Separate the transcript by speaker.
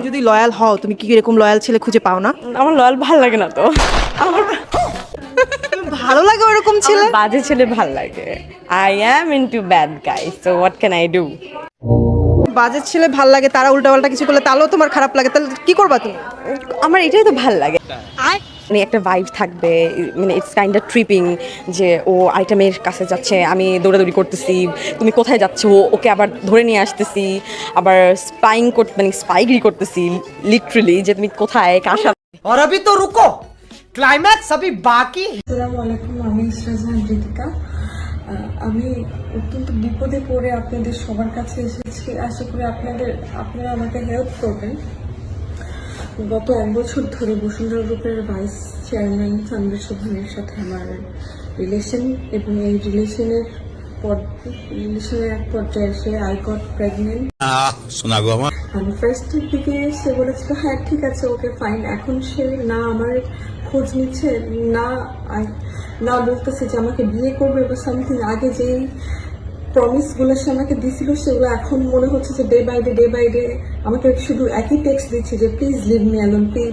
Speaker 1: যদি লয়াল হও তুমি কি এরকম লয়াল ছেলে খুঁজে পাও না?
Speaker 2: আমার লয়াল ভাল লাগে না তো। আমার
Speaker 1: ভালো লাগে ওরকম ছেলে?
Speaker 2: বাজে ছেলে ভাল লাগে। I am into bad guys, so what can I do?
Speaker 1: বাজে ছেলে ভাল লাগে, তারা উল্টাপাল্টা কিছু করলে তাহলেও তোমার খারাপ লাগে, তাহলে কি করবা তুমি?
Speaker 2: আমার এটাই তো ভাল লাগে, মানে একটা ভাইব থাকবে, মানে ইটস কাইন্ড অফ ট্রিপিং, যে ও আরেকটা মেয়ের কাছে যাচ্ছে, আমি দৌড়াদৌড়ি করতেছি, তুমি কোথায় যাচ্ছ, ওকে আবার ধরে নিয়ে আসতেছি, আবার স্পাইং করতে, মানে স্পাইগিরি করতেছি লিটারালি, যে তুমি কোথায় কার সাথে।
Speaker 3: और अभी तो रुको, क्लाइमैक्स अभी बाकी।
Speaker 4: আসসালামু আলাইকুম, আমি ইসরাজান রিতিকা। আমি অত্যন্ত বিপদে পড়ে আপনাদের সবার কাছে এসেছি। আশা করি আপনারা আমাকে হেল্প করবেন। গত 1 বছর ধরে বসুন্ধরা গ্রুপের ভাইস চেয়ারম্যান তানভীর সুবহানের সাথে আমার রিলেশন, এবং এই রিলেশনের এক পর্যায়ে এসে আই গট প্রেগনেন্ট।
Speaker 5: শোনা গো আমার
Speaker 4: আমি ফার্স্টের দিকে সে বলেছিল হ্যাঁ ঠিক আছে, ওকে ফাইন। এখন সে না আমার খোঁজ নিচ্ছে, না বলতেছে যে আমাকে বিয়ে করবে বা সামথিং। আগে যেই প্রমিসগুলো সে আমাকে দিছিল সেগুলো এখন মনে হচ্ছে যে ডে বাই ডে আমাকে শুধু একই টেক্সট দিচ্ছে যে please leave me alone, please.